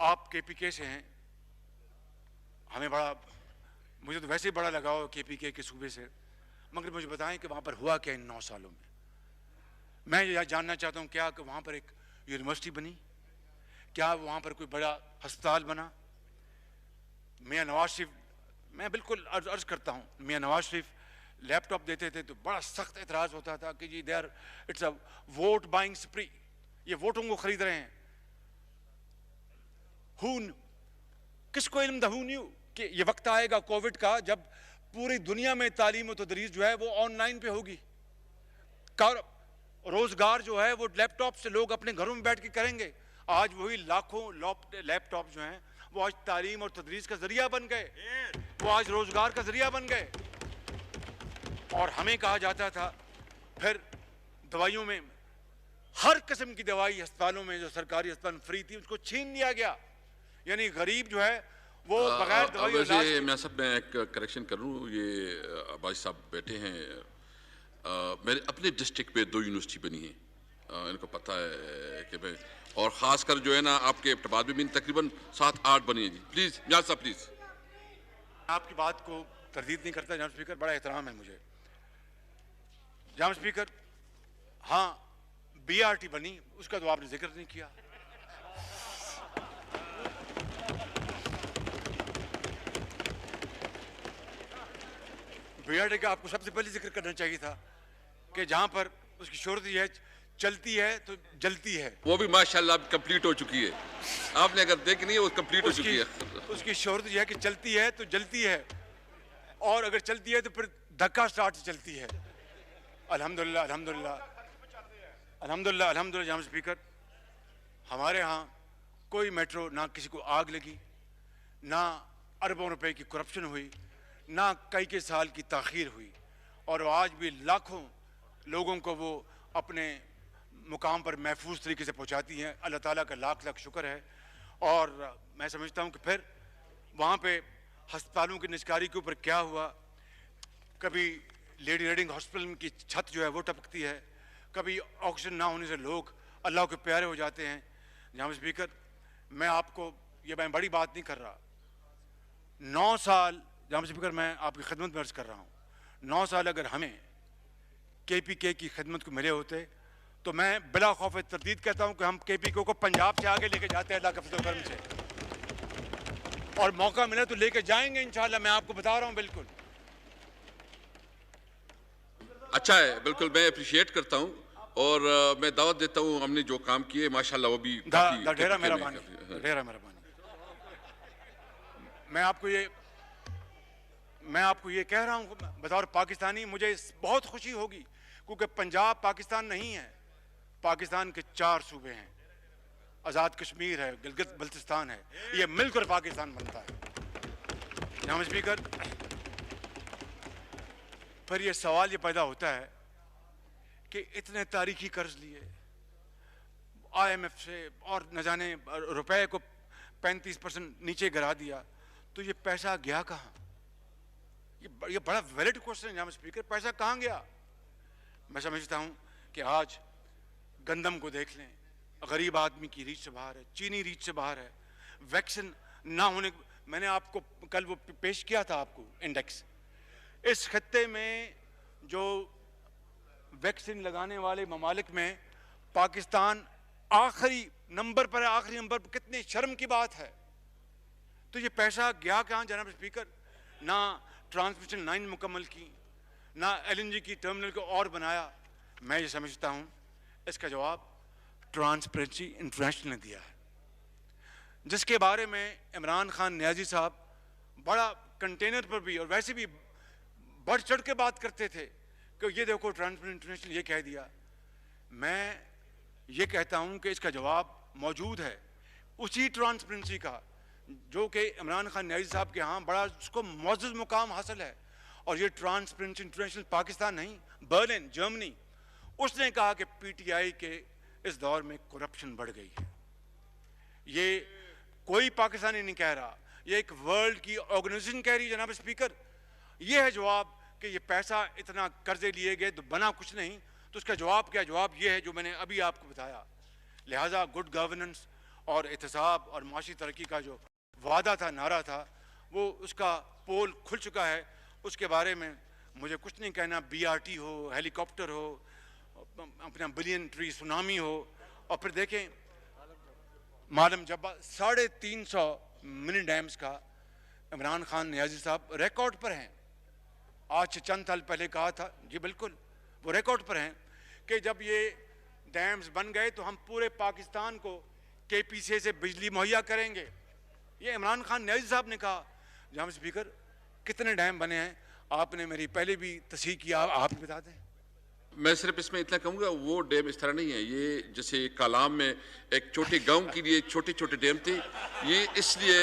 आप केपीके से हैं, हमें बड़ा, मुझे तो वैसे ही बड़ा लगाव केपीके के सूबे से, मगर मुझे बताएं कि वहाँ पर हुआ क्या इन 9 सालों में। मैं यह जानना चाहता हूँ क्या कि वहाँ पर एक यूनिवर्सिटी बनी, क्या वहाँ पर कोई बड़ा अस्पताल बना। मियाँ नवाज शरीफ, मैं बिल्कुल अर्ज करता हूँ, मियाँ नवाज शरीफ लैपटॉप देते थे तो बड़ा सख्त एतराज़ होता था कि जी there it's a vote buying spree, ये वोटों को खरीद रहे हैं। किसको इल्म था, हू न्यू कि ये वक्त आएगा कोविड का जब पूरी दुनिया में तालीम और तदरीस जो है वो ऑनलाइन पे होगी। रोजगार जो है वो लैपटॉप से लोग अपने घरों में बैठ के करेंगे। आज वही लाखों लैपटॉप जो हैं वो आज तालीम और तदरीस का जरिया बन गए, वो आज रोजगार का जरिया बन गए। और हमें कहा जाता था फिर दवाइयों में, हर किस्म की दवाई अस्पतालों में जो सरकारी अस्पताल फ्री थी उसको छीन लिया गया, यानी गरीब जो है वो बगैर दवाई वैसे मैं सब मैं एक करेक्शन करूं, ये अब्बास साहब बैठे हैं, मेरे अपने डिस्ट्रिक्ट पे 2 यूनिवर्सिटी बनी है, इनको पता है कि मैं, और ख़ासकर जो है ना आपके इब्तिदाद में भी तकरीबन 7-8 बनी है जी। प्लीज़ मियां साहब प्लीज़। आपकी बात को तरदीद नहीं करता जनाब स्पीकर, बड़ा एहतराम है मुझे जनाब स्पीकर। हाँ, बीआरटी बनी, उसका तो आपने जिक्र नहीं किया। बीआरटी का आपको सबसे पहले जिक्र करना चाहिए था कि जहां पर उसकी शोहरत है, चलती है तो जलती है। वो भी माशाल्लाह कंप्लीट हो चुकी है, आपने अगर देखी नहीं है वो कंप्लीट हो चुकी है। उसकी शोहरत यह है कि चलती है तो जलती है, और अगर चलती है तो फिर धक्का स्टार्ट से चलती है। अल्हम्दुलिल्लाह अल्हम्दुलिल्लाह अल्हम्दुलिल्लाह अल्हम्दुलिल्लाह जनाब स्पीकर, हमारे यहाँ कोई मेट्रो, ना किसी को आग लगी, ना अरबों रुपए की करप्शन हुई, ना कई के साल की ताख़ीर हुई, और आज भी लाखों लोगों को वो अपने मुकाम पर महफूज तरीके से पहुंचाती हैं। अल्लाह ताला का लाख लाख शुक्र है। और मैं समझता हूं कि फिर वहाँ पे अस्पतालों की निजकारी के ऊपर क्या हुआ, कभी लेडी रीडिंग हॉस्पिटल की छत जो है वो टपकती है, कभी ऑक्सीजन ना होने से लोग अल्लाह के प्यारे हो जाते हैं। जनाब स्पीकर, मैं आपको, ये मैं बड़ी बात नहीं कर रहा, 9 साल जनाब स्पीकर मैं आपकी खिदमत में अर्ज कर रहा हूँ, 9 साल अगर हमें केपीके की खिदमत को मिले होते तो मैं बिला खौफ तरदीद कहता हूँ कि हम केपीके को पंजाब से आगे लेके जाते हैं अल्लाह के फज़ल करम से, और मौका मिला तो लेके जाएंगे इंशाअल्लाह, मैं आपको बता रहा हूँ बिल्कुल। अच्छा है, बिल्कुल मैं अप्रिशिएट करता हूँ, और मैं दावत देता हूँ, हमने जो काम किए माशाल्लाह वो भी ढेरा मेहरबानी, ढेरा मेहरबानी। मैं आपको ये कह रहा हूँ बतौर पाकिस्तानी, मुझे बहुत खुशी होगी, क्योंकि पंजाब पाकिस्तान नहीं है, पाकिस्तान के 4 सूबे हैं, आज़ाद कश्मीर है, गिलगित बल्तिस्तान है, ये मिलकर पाकिस्तान बनता है। जनाब स्पीकर, फिर ये सवाल ये पैदा होता है कि इतने तारीखी कर्ज लिए IMF से और न जाने रुपए को 35% नीचे गिरा दिया, तो ये पैसा गया कहाँ? ये बड़ा वैलिड क्वेश्चन है जनाब स्पीकर, पैसा कहाँ गया? मैं समझता हूँ कि आज गंदम को देख लें, गरीब आदमी की रीच से बाहर है, चीनी रीच से बाहर है, वैक्सीन ना होने, मैंने आपको कल वो पेश किया था आपको इंडेक्स, इस खत्ते में जो वैक्सीन लगाने वाले ममालिक में पाकिस्तान आखिरी नंबर पर है, आखिरी नंबर पर। कितनी शर्म की बात है। तो ये पैसा गया कहाँ जनाब स्पीकर? ना ट्रांसमिशन लाइन मुकम्मल की, ना LNG की टर्मिनल को और बनाया। मैं ये समझता हूँ इसका जवाब ट्रांसपेरेंसी इंटरनेशनल ने दिया है, जिसके बारे में इमरान खान नियाजी साहब बड़ा कंटेनर पर भी और वैसे भी बढ़ चढ़ के बात करते थे कि ये देखो ट्रांसपेरेंसी इंटरनेशनल ये कह दिया। मैं ये कहता हूँ कि इसका जवाब मौजूद है उसी ट्रांसपेरेंसी का जो कि इमरान खान नियाजी साहब के यहाँ बड़ा उसको मुअज़्ज़ज़ मुकाम हासिल है। और ये ट्रांसपेरेंसी इंटरनेशनल पाकिस्तान नहीं, बर्लिन जर्मनी, उसने कहा कि PTI के इस दौर में करप्शन बढ़ गई है। ये कोई पाकिस्तानी नहीं कह रहा, ये एक वर्ल्ड की ऑर्गेनाइजेशन कह रही है जनाब स्पीकर। ये है जवाब कि ये पैसा इतना कर्जे लिए गए तो बना कुछ नहीं। तो उसका जवाब क्या? जवाब ये है जो मैंने अभी आपको बताया। लिहाजा गुड गवर्नेंस और एहतसाब और माशी तरक्की का जो वादा था, नारा था, वो उसका पोल खुल चुका है। उसके बारे में मुझे कुछ नहीं कहना। BRT हो, हेलीकॉप्टर हो, अपना बिलियन ट्री सुनामी हो, और फिर देखें मालम जब्बा 350 मिनी डैम्स का इमरान खान नियाजी साहब रिकॉर्ड पर हैं। आज से चंद साल पहले कहा था, जी बिल्कुल वो रिकॉर्ड पर हैं कि जब ये डैम्स बन गए तो हम पूरे पाकिस्तान को KPCA से बिजली मुहैया करेंगे। ये इमरान खान नियाजी साहब ने कहा। जनाब स्पीकर, कितने डैम बने हैं आपने मेरी पहले भी तस्हीह किया, आप बता दें। मैं सिर्फ इसमें इतना कहूँगा, वो डैम इस तरह नहीं है। ये जैसे कालाम में एक छोटे गांव के लिए छोटे छोटे डैम थे, ये इसलिए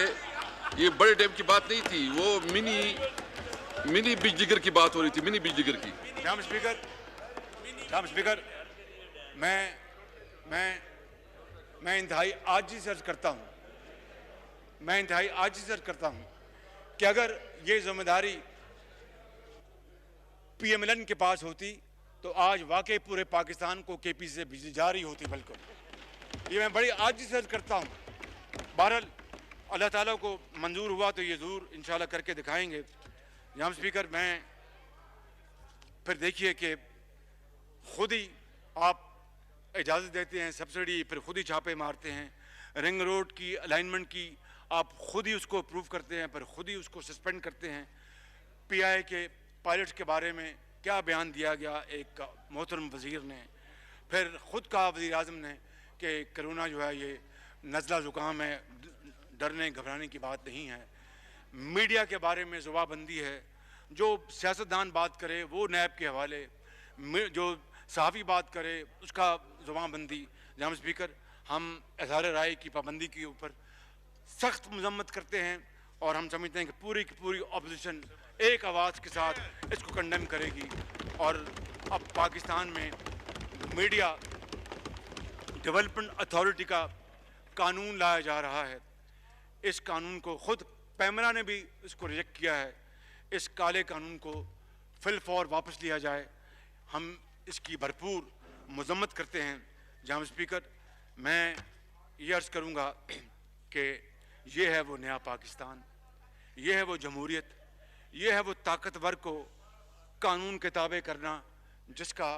ये बड़े डैम की बात नहीं थी, वो मिनी बिजलीगर की बात हो रही थी, मिनी बिजलीगर की। जनाब स्पीकर, मैं इंतहाई आजिज़ से अर्ज करता हूँ कि अगर ये जिम्मेदारी PMLN के पास होती तो आज वाकई पूरे पाकिस्तान को KPCA से बिजली जारी होती। बिल्कुल, ये मैं बड़ी आजिज़ से अर्ज करता हूँ। बहरहाल अल्लाह ताला को मंजूर हुआ तो ये ज़रूर इंशाल्लाह करके दिखाएंगे। जनाब स्पीकर, मैं फिर देखिए कि खुद ही आप इजाज़त देते हैं सब्सिडी, फिर खुद ही छापे मारते हैं। रिंग रोड की अलाइनमेंट की आप खुद ही उसको अप्रूव करते हैं, फिर खुद ही उसको सस्पेंड करते हैं। PI के पायलट्स के बारे में क्या बयान दिया गया एक मोहतरम वज़ीर ने, फिर ख़ुद कहा वज़ीर आज़म ने कि कोरोना जो है ये नज़ला ज़ुकाम है, डरने घबराने की बात नहीं है। मीडिया के बारे में ज़ुबाबंदी है, जो सियासतदान बात करे वो नैब के हवाले, जो सहाफ़ी बात करे उसका ज़ुबाबंदी। जनाब स्पीकर, हम इज़हार राय की पाबंदी के ऊपर सख्त मज़म्मत करते हैं और हम समझते हैं कि पूरी की पूरी अपोजिशन एक आवाज़ के साथ इसको कंडेम करेगी। और अब पाकिस्तान में मीडिया डेवलपमेंट अथॉरिटी का कानून लाया जा रहा है। इस कानून को खुद पैमरा ने भी इसको रिजेक्ट किया है। इस काले कानून को फिल फॉर वापस लिया जाए। हम इसकी भरपूर मज़म्मत करते हैं। जनाब स्पीकर, मैं ये अर्ज़ करूँगा कि ये है वो नया पाकिस्तान, ये है वो जमहूरियत, ये है वो ताकतवर को कानून के ताबे करना जिसका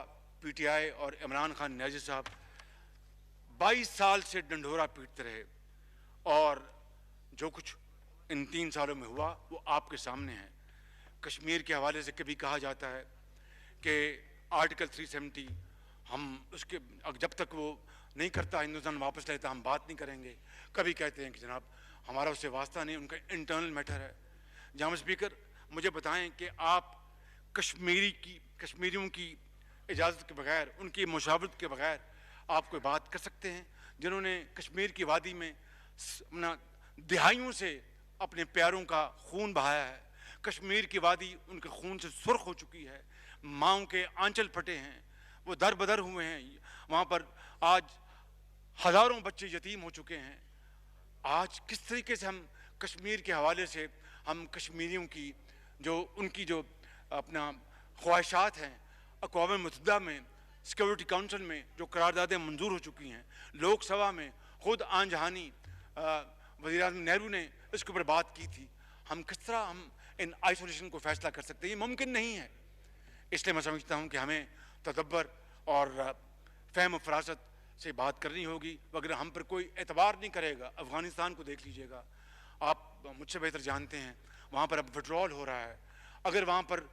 PTI और इमरान खान नियाज़ी साहब 22 साल से डंडोरा पीटते रहे। और जो कुछ इन 3 सालों में हुआ वो आपके सामने है। कश्मीर के हवाले से कभी कहा जाता है कि आर्टिकल 370 हम उसके जब तक वो नहीं करता हिंदुस्तान वापस लेता हम बात नहीं करेंगे। कभी कहते हैं कि जनाब हमारा उससे वास्ता नहीं, उनका इंटरनल मैटर है। जनाब स्पीकर, मुझे बताएं कि आप कश्मीरियों की इजाज़त के बगैर, उनकी मुशावरत के बगैर आप कोई बात कर सकते हैं, जिन्होंने कश्मीर की वादी में अपना दिहाइयों से अपने प्यारों का खून बहाया है। कश्मीर की वादी उनके खून से सुर्ख हो चुकी है, माँओं के आंचल फटे हैं, वो दर बदर हुए हैं। वहाँ पर आज हज़ारों बच्चे यतीम हो चुके हैं। आज किस तरीके से हम कश्मीर के हवाले से हम कश्मीरियों की उनकी जो अपना ख्वाहिशात हैं, अक़वाम मुत्तहिदा में सिक्योरिटी काउंसिल में जो करारदादें मंजूर हो चुकी हैं, लोकसभा में खुद आन जहानी वज़ीर आज़म नेहरू ने इसके ऊपर बात की थी। हम किस तरह हम इन आइसोलेशन को फैसला कर सकते हैं? ये मुमकिन नहीं है। इसलिए मैं समझता हूँ कि हमें तदब्बर और फ़हम फरासत से बात करनी होगी। अगर हम पर कोई एतबार नहीं करेगा, अफ़गानिस्तान को देख लीजिएगा, आप मुझसे बेहतर जानते हैं, वहाँ पर अब विड्रॉल हो रहा है। अगर वहाँ पर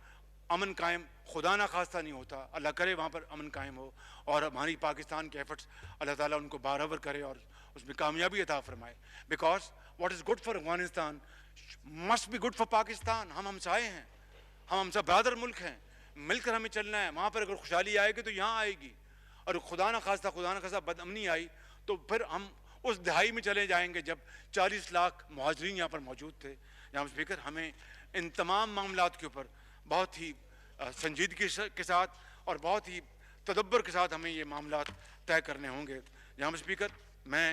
अमन कायम खुदा ना खास्ता नहीं होता, अल्लाह करे वहाँ पर अमन कायम हो और हमारी पाकिस्तान के एफर्ट्स अल्लाह ताला उनको बारबर करे और उसमें कामयाबी अता फरमाए। Because what is good for Afghanistan must be good for Pakistan. हम हमसाए हैं, हम हमसा बरादर मुल्क हैं, मिलकर हमें चलना है। वहाँ पर अगर खुशहाली आएगी तो यहाँ आएगी, और खुदा न खास्ता बदअमनी आई तो फिर हम उस दिहाई में चले जाएंगे जब 40 लाख मुहाजिरीन यहाँ पर मौजूद थे। जनाब स्पीकर, हमें इन तमाम मामलात के ऊपर बहुत ही संजीदगी के साथ और बहुत ही तदब्बर के साथ हमें ये मामलात तय करने होंगे। जनाब स्पीकर, मैं